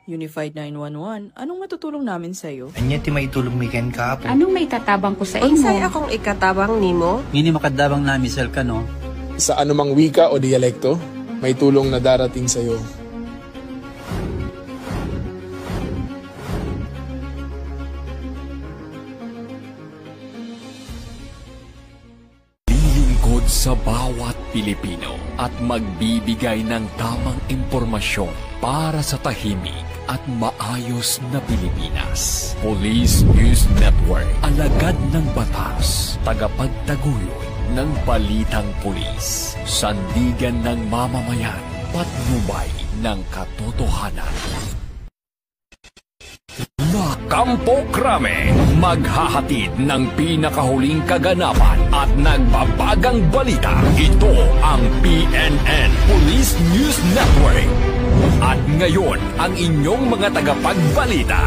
Unified 911, anong matutulong namin sa'yo? Anya ti maitulong miken ka po. Anong may tatabang ko sa imo? Unsay akong ikatabang nimo? Ngini makadabang na misal ka no? Sa anumang wika o dialekto, may tulong na darating sa iyo. Lilingkod sa bawat Pilipino at magbibigay ng tamang impormasyon para sa tahimik at maayos na Pilipinas. Police News Network, alagad ng batas, tagapagtaguyod ng balitang pulis, sandigan ng mamamayan, patnubay ng katotohanan. La Campo Crame, maghahatid ng pinakahuling kaganapan at nagbabagang balita. Ito ang PNN Police News Network. At ngayon, ang inyong mga tagapagbalita.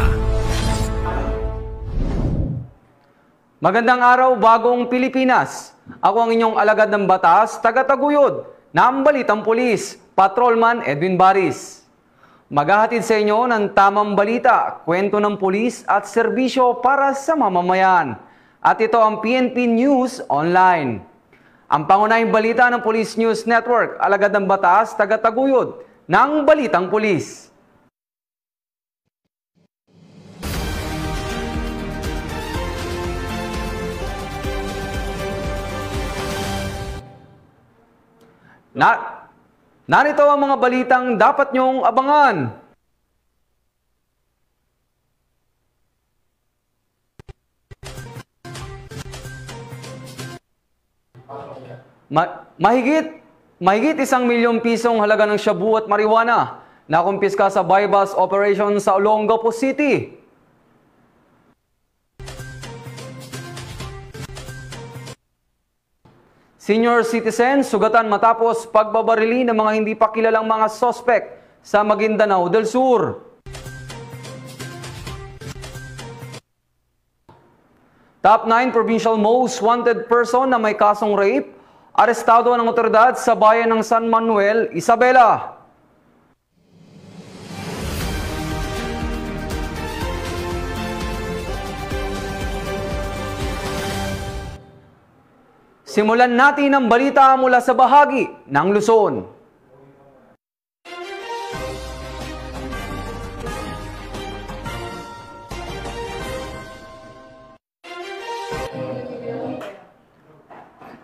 Magandang araw, bagong Pilipinas. Ako ang inyong alagad ng batas, taga-taguyod ng Balitang Pulis, Patrolman Edwin Baris. Maghahatid sa inyo ng tamang balita, kwento ng pulis at serbisyo para sa mamamayan. At ito ang PNP News Online. Ang pangunahing balita ng Police News Network, alagad ng batas, taga-taguyod ng Balitang Pulis. Narito ang mga balitang dapat niyong abangan. Mahigit 1 milyong pisong halaga ng shabu at marijuana na kumpiska sa buy-bust operation sa Olongapo City. Senior citizen sugatan matapos pagbabarili ng mga hindi pa kilalang mga sospek sa Maguindanao del Sur. Top 9 provincial most wanted person na may kasong rape, arestado ng otoridad sa bayan ng San Manuel, Isabela. Simulan natin ang balita mula sa bahagi ng Luzon.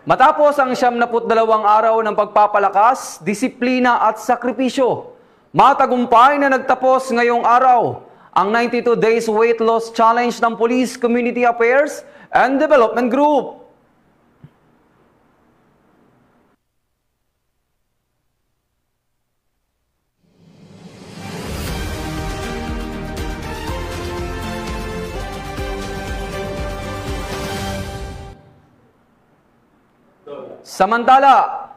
Matapos ang 72 araw ng pagpapalakas, disiplina at sakripisyo, matagumpay na nagtapos ngayong araw ang 92 Days Weight Loss Challenge ng Police Community Affairs and Development Group. Samantala,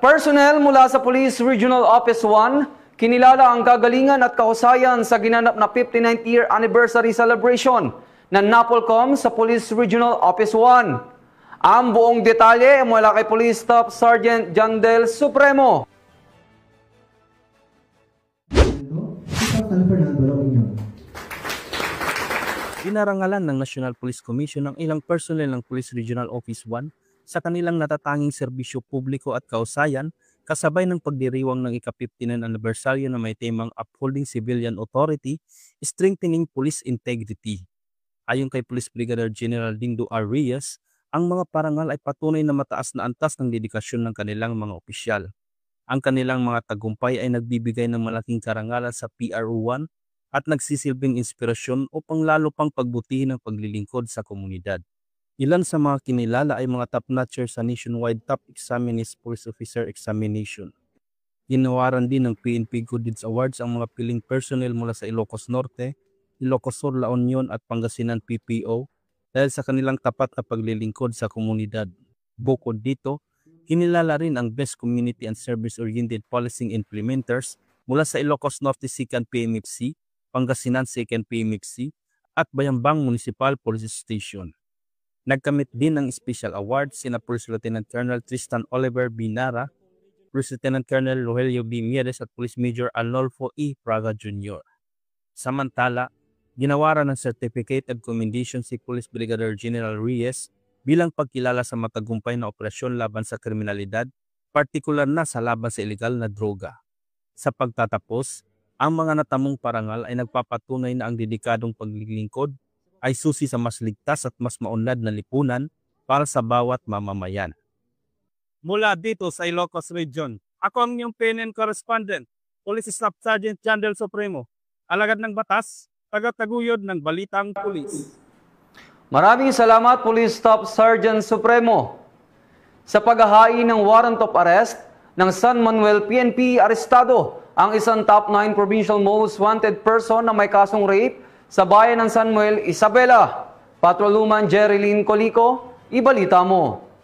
personnel mula sa Police Regional Office 1 kinilala ang kagalingan at kahusayan sa ginanap na 59th year anniversary celebration ng NAPOLCOM sa Police Regional Office 1. Ang buong detalye mula kay Police Staff Sergeant Jandel Supremo. Dinarangalan ng National Police Commission ang ilang personnel ng Police Regional Office 1 sa kanilang natatanging serbisyo publiko at kausayan kasabay ng pagdiriwang ng ika-59 anibersaryo na may temang Upholding Civilian Authority, Strengthening Police Integrity. Ayon kay Police Brigadier General Dindo R. Reyes, ang mga parangal ay patunay na mataas na antas ng dedikasyon ng kanilang mga opisyal. Ang kanilang mga tagumpay ay nagbibigay ng malaking karangalan sa PRO1 at nagsisilbing inspirasyon upang lalo pang pagbutihin ang paglilingkod sa komunidad. Ilan sa mga kinilala ay mga top-notcher sa nationwide Top Examinees Police Officer Examination. Ginawaran din ng PNP Good Deeds Awards ang mga piling personnel mula sa Ilocos Norte, Ilocos Sur, La Union at Pangasinan PPO dahil sa kanilang tapat na paglilingkod sa komunidad. Bukod dito, kinilala rin ang Best Community and Service-Oriented Policing Implementers mula sa Ilocos Norte 2nd PMFC, Pangasinan 2nd PMFC at Bayambang Municipal Police Station. Nagkamit din ng special award sina Police Lieutenant Colonel Tristan Oliver Binara, Police Lieutenant Colonel Rogelio B. Mieres at Police Major Arnolfo E. Praga Jr. Samantala, ginawaran ng Certificate of Commendation si Police Brigadier General Reyes bilang pagkilala sa matagumpay na operasyon laban sa kriminalidad, partikular na sa laban sa ilegal na droga. Sa pagtatapos, ang mga natamong parangal ay nagpapatunay na ang dedikadong paglilingkod ay susi sa mas ligtas at mas maunlad na lipunan para sa bawat mamamayan. Mula dito sa Ilocos Region, ako ang inyong PNN correspondent, Police Staff Sergeant John Del Supremo, alagad ng batas, tagataguyod ng Balitang Pulis. Maraming salamat, Police Staff Sergeant Supremo. Sa paghahain ng warrant of arrest ng San Manuel PNP, arestado ang isang top 9 provincial most wanted person na may kasong rape sa bayan ng San Manuel, Isabela. Patrolwoman Jerilyn Colico, ibalita mo.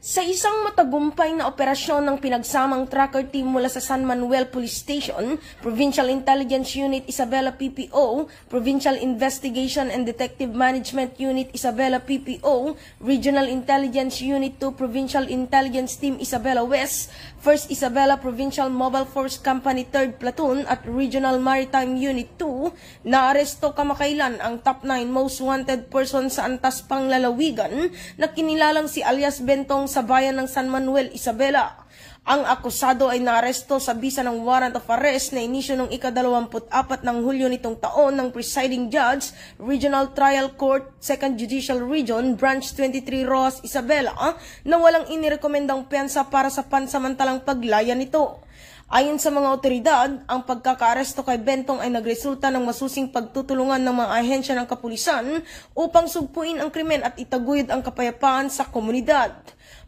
Sa isang matagumpay na operasyon ng pinagsamang tracker team mula sa San Manuel Police Station, Provincial Intelligence Unit Isabela PPO, Provincial Investigation and Detective Management Unit Isabela PPO, Regional Intelligence Unit 2 Provincial Intelligence Team Isabela West, 1st Isabela Provincial Mobile Force Company 3rd Platoon at Regional Maritime Unit 2, naaresto kamakailan ang top 9 most wanted person sa Antas Panglalawigan na kinilalang si alias Bentong sa bayan ng San Manuel, Isabela. Ang akusado ay naaresto sa bisa ng warrant of arrest na inisyo noong ika-24 ng Hulyo nitong taon ng presiding judge, Regional Trial Court, 2nd Judicial Region, Branch 23 Roas, Isabela, na walang inirekomendang piyansa para sa pansamantalang paglaya nito. Ayon sa mga otoridad, ang pagkakaaresto kay Bentong ay nagresulta ng masusing pagtutulungan ng mga ahensya ng kapulisan upang sugpuin ang krimen at itaguyod ang kapayapaan sa komunidad.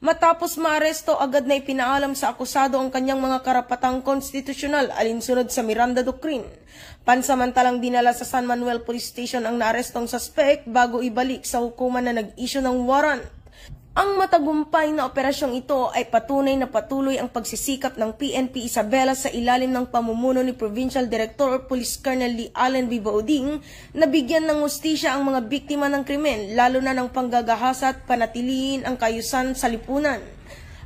Matapos maaresto, agad na ipinaalam sa akusado ang kanyang mga karapatang konstitusyonal alinsunod sa Miranda Doctrine. Pansamantalang dinala sa San Manuel Police Station ang naarestong suspect bago ibalik sa hukuman na nag-issue ng warrant. Ang matagumpay na operasyong ito ay patunay na patuloy ang pagsisikap ng PNP Isabela sa ilalim ng pamumuno ni Provincial Director Police Colonel Lee Allen V. Bauding na bigyan ng hustisya ang mga biktima ng krimen, lalo na ng panggagahasa at panatiliin ang kaayusan sa lipunan.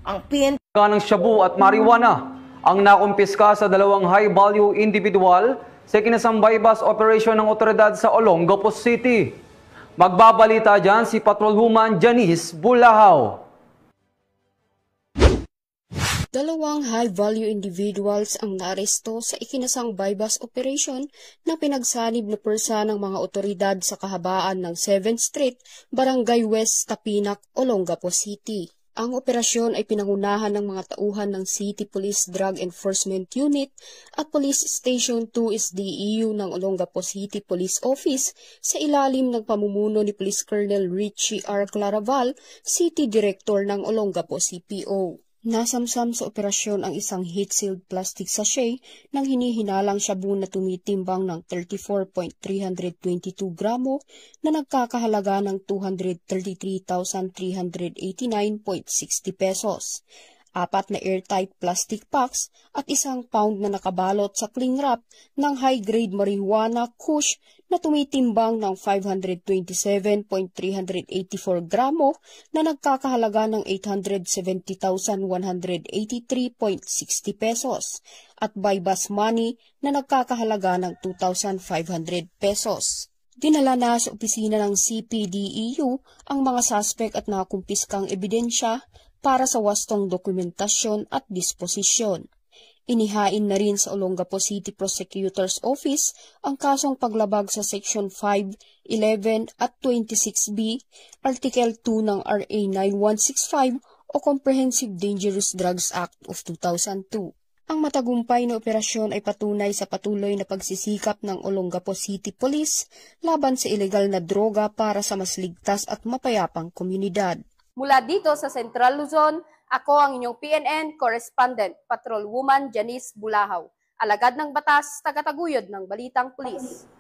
Ang PNP ng shabu at marijuana ang nakumpiska sa dalawang high-value individual sa kinasambay bus operation ng otoridad sa Olongapo City. Magbabalita dyan si Patrolwoman Janice Bulahaw. Dalawang high-value individuals ang naaresto sa ikinasang bypass operation na pinagsanib na pwersa ng mga otoridad sa kahabaan ng 7th Street, Barangay West, Tapinac, Olongapo City. Ang operasyon ay pinangunahan ng mga tauhan ng City Police Drug Enforcement Unit at Police Station 2 SDEU ng Olongapo City Police Office sa ilalim ng pamumuno ni Police Colonel Richie R. Claraval, City Director ng Olongapo CPO. Nasamsam sa operasyon ang isang heat-sealed plastic sachet ng hinihinalang shabu na tumitimbang ng 34.322 gramo na nagkakahalaga ng 233,389.60 pesos. 4 na airtight plastic packs at 1 pound na nakabalot sa cling wrap ng high-grade marijuana kush na tumitimbang ng 527.384 gramo na nagkakahalaga ng 870,183.60 pesos at bypass money na nagkakahalaga ng 2,500 pesos. Dinala na sa opisina ng CPDEU ang mga suspect at nakakumpiskang ebidensya para sa wastong dokumentasyon at disposisyon. Inihain na rin sa Olongapo City Prosecutor's Office ang kasong paglabag sa Section 5, 11 at 26B, Article 2 ng RA 9165 o Comprehensive Dangerous Drugs Act of 2002. Ang matagumpay na operasyon ay patunay sa patuloy na pagsisikap ng Olongapo City Police laban sa ilegal na droga para sa mas ligtas at mapayapang komunidad. Mula dito sa Central Luzon, ako ang inyong PNN Correspondent, Patrolwoman Janice Bulahaw, alagad ng batas, tagataguyod ng Balitang Pulis.